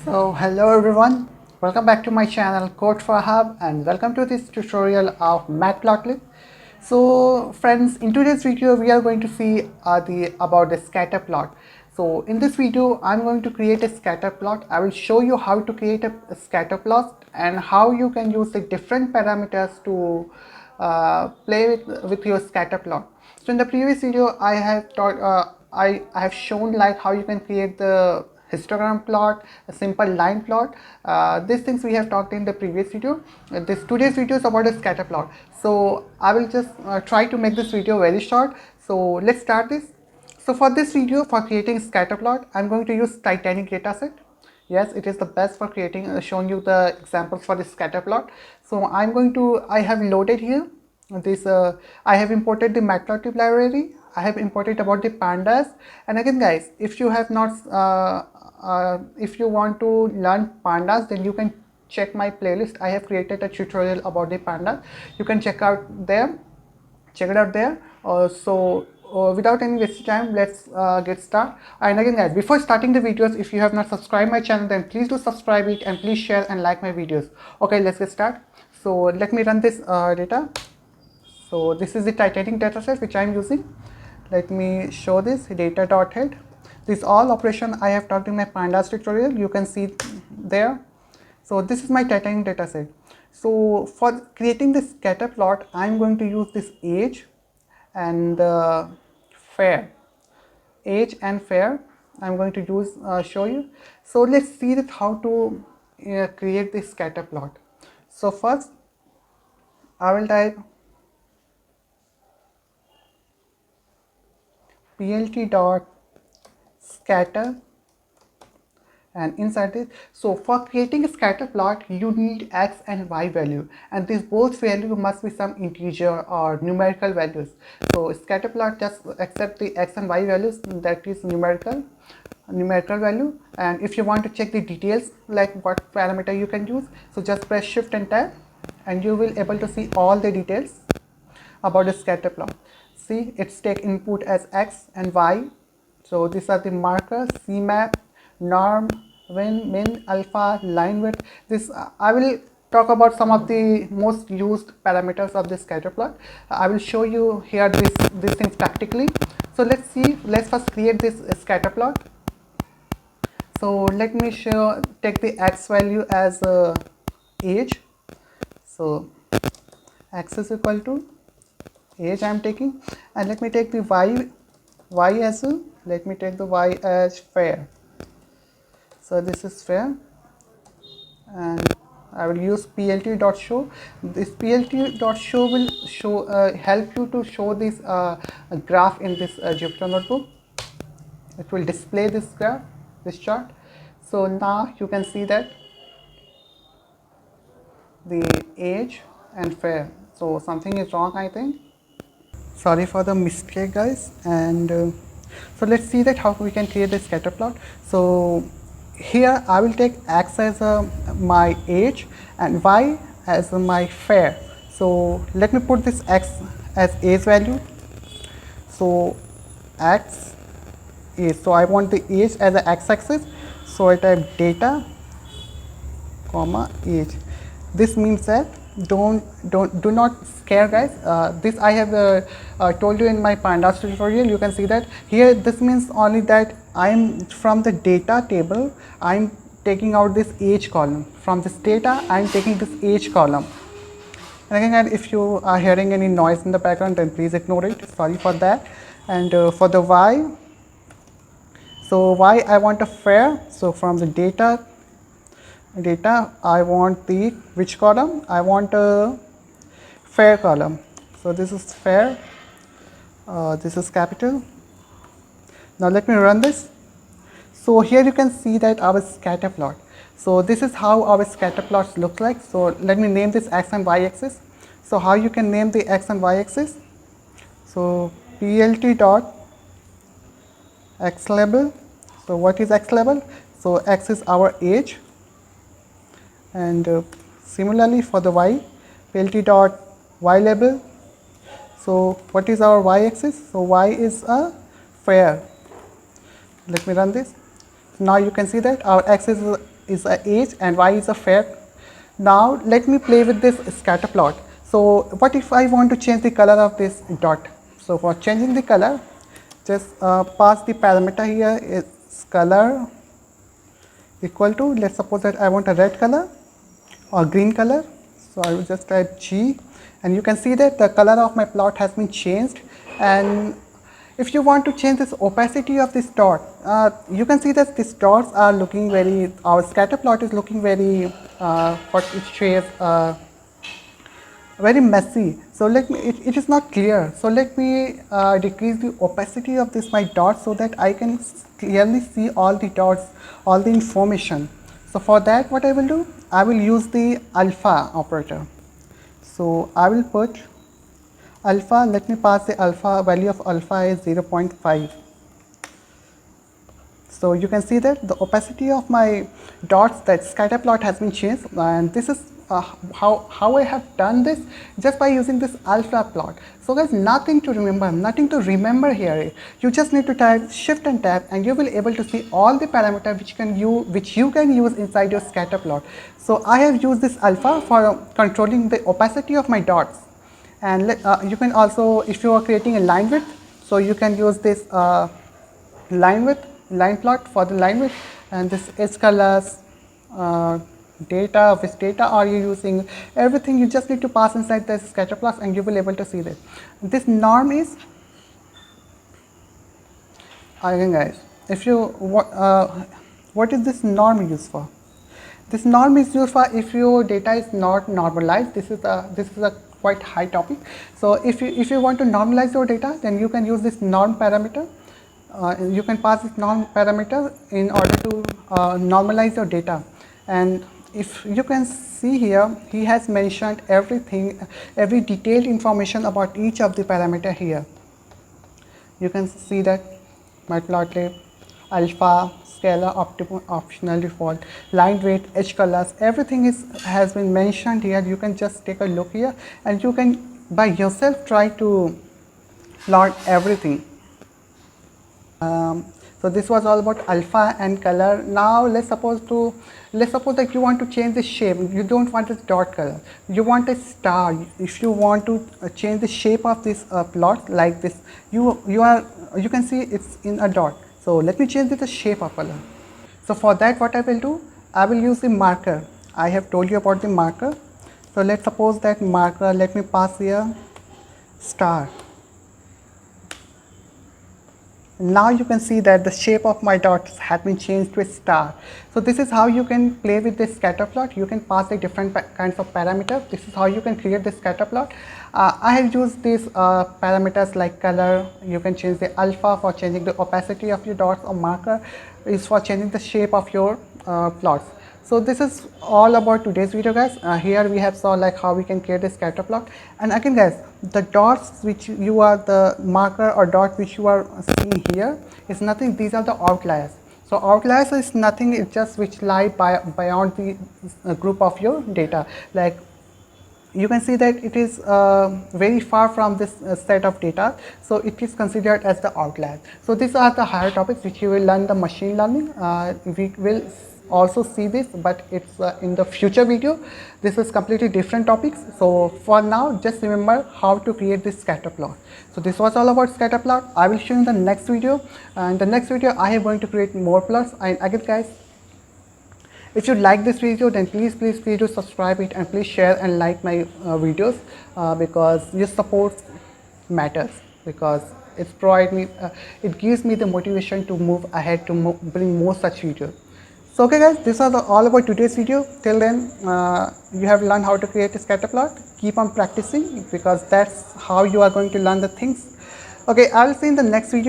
So hello everyone, welcome back to my channel Code for Hub and welcome to this tutorial of Matplotlib. So friends, in today's video we are going to see about the scatter plot. So in this video I'm going to create a scatter plot. I will show you how to create a scatter plot and how you can use the different parameters to play with your scatter plot. So in the previous video I have taught I have shown like how you can create the histogram plot, a simple line plot. These things we have talked in the previous video. This today's video is about a scatter plot. So I will just try to make this video very short. So let's start this. So for this video, for creating scatter plot, I'm going to use Titanic dataset. Yes, it is the best for creating, showing you the examples for the scatter plot. So I have loaded here this, I have imported the Matplotlib library. I have imported about the pandas. And again guys, if you have not, if you want to learn pandas, then you can check my playlist. I have created a tutorial about the pandas. You can check it out there. Without any wasting time, let's get started. And again guys, before starting the videos, if you have not subscribed my channel, then please do subscribe it and please share and like my videos. Okay, let's get started. So let me run this data. So this is the Titanic dataset which I am using. Let me show this data.head. This all operation I have talked in my pandas tutorial. You can see there. So this is my Titanic dataset. So for creating this scatter plot, I am going to use this age and fair. Age and fair. I'm going to use show you. So let's see that how to create this scatter plot. So first, I will type plt dot scatter and inside this, so for creating a scatter plot you need x and y value, and these both value must be some integer or numerical values. So scatter plot just accept the x and y values, that is numerical value. And if you want to check the details like what parameter you can use, so just press shift and tab and you will able to see all the details about the scatter plot. See, it's take input as x and y. So these are the markers: cmap, norm, min, alpha, line width. This I will talk about some of the most used parameters of the scatter plot. I will show you here these things practically. So let's first create this scatter plot. So let me take the x value as age. So x is equal to age I am taking, and let me take the y as well. Let me take the y as fair. So this is fair, and I will use plt.show. This plt.show will help you to show this graph in this Jupyter notebook. It will display this graph, this chart. So now you can see that the age and fair. So something is wrong, I think. Sorry for the mistake guys. And so let's see that how we can create the scatter plot. So here I will take x as my age and y as my fair. So let me put this x as age value. So x is, so I want the age as a x-axis, so I type data comma age. This means that do not scare guys. This I have told you in my pandas tutorial. You can see that here this means only that I am from the data table, I am taking out this age column. From this data I am taking this age column. And again, if you are hearing any noise in the background, then please ignore it. Sorry for that. And for the y, so y I want a fair. So from the data I want the which column? I want a fair column. So this is fair, this is capital. Now let me run this. So here you can see that our scatter plot. So this is how our scatter plots look like. So let me name this x and y axis. So how you can name the x and y axis? So plt dot x label. So what is x label? So x is our age, and similarly for the y, plt dot y label. So what is our y axis? So y is a fair. Let me run this. Now you can see that our x is is a age and y is a fact. Now let me play with this scatter plot. So what if I want to change the color of this dot? So for changing the color, just pass the parameter here is color equal to, let's suppose that I want a red color or green color. So I will just type G, and you can see that the color of my plot has been changed. And if you want to change this opacity of this dot, you can see that these dots are looking very, our scatter plot is looking very, what it shares, very messy. So let me, it is not clear. So let me decrease the opacity of this my dot so that I can clearly see all the dots, all the information. So for that, what I will do, I will use the alpha operator. So I will put alpha, let me pass the alpha, value of alpha is 0.5. So you can see that the opacity of my dots, that scatter plot has been changed, and this is how I have done this, just by using this alpha plot. So there's nothing to remember here. You just need to type shift and tab, and you will able to see all the parameters which you can use inside your scatter plot. So I have used this alpha for controlling the opacity of my dots. And you can also, if you are creating a line width, so you can use this line plot for the line width, and this edge colors, data, which data are you using, everything you just need to pass inside the scatter plot, and you will able to see this. This norm is, again guys, if you what is this norm used for? This norm is used for if your data is not normalized. This is a quite high topic. So if you want to normalize your data, then you can use this norm parameter. You can pass this norm parameter in order to normalize your data. And if you can see here, he has mentioned everything, every detailed information about each of the parameter here. You can see that matplotlib, alpha, scalar, optional default, line weight, edge colors, everything has been mentioned here. You can just take a look here, and you can by yourself try to plot everything. So this was all about alpha and color. Now let's suppose that you want to change the shape. You don't want this dot color, you want a star. If you want to change the shape of this plot like this, you can see it's in a dot. So let me change the shape of color. So for that, what I will do, I will use the marker. I have told you about the marker. So let's suppose that marker, let me pass here star. Now you can see that the shape of my dots have been changed to a star. So this is how you can play with this scatter plot. You can pass the different kinds of parameters. This is how you can create the scatter plot. I have used these parameters like color. You can change the alpha for changing the opacity of your dots, or marker is for changing the shape of your plots. So this is all about today's video, guys. Here we have saw like how we can create a scatter plot. And again guys, the dots which you are, the marker or dot which you are seeing here is nothing. These are the outliers. So outliers is nothing, it's just which lie beyond the group of your data. Like you can see that it is very far from this set of data, so it is considered as the outlier. So these are the higher topics which you will learn the machine learning. We will also see this, but it's in the future video. This is completely different topics. So for now, just remember how to create this scatter plot. So this was all about scatter plot. I will show you in the next video, and in the next video I am going to create more plots. And again guys, if you like this video, then please do subscribe it, and please share and like my videos, because your support matters, because it's provide me it gives me the motivation to move ahead, to bring more such videos. So okay guys, this is all about today's video. Till then, you have learned how to create a scatter plot. Keep on practicing, because that's how you are going to learn the things. Okay, I will see you in the next video.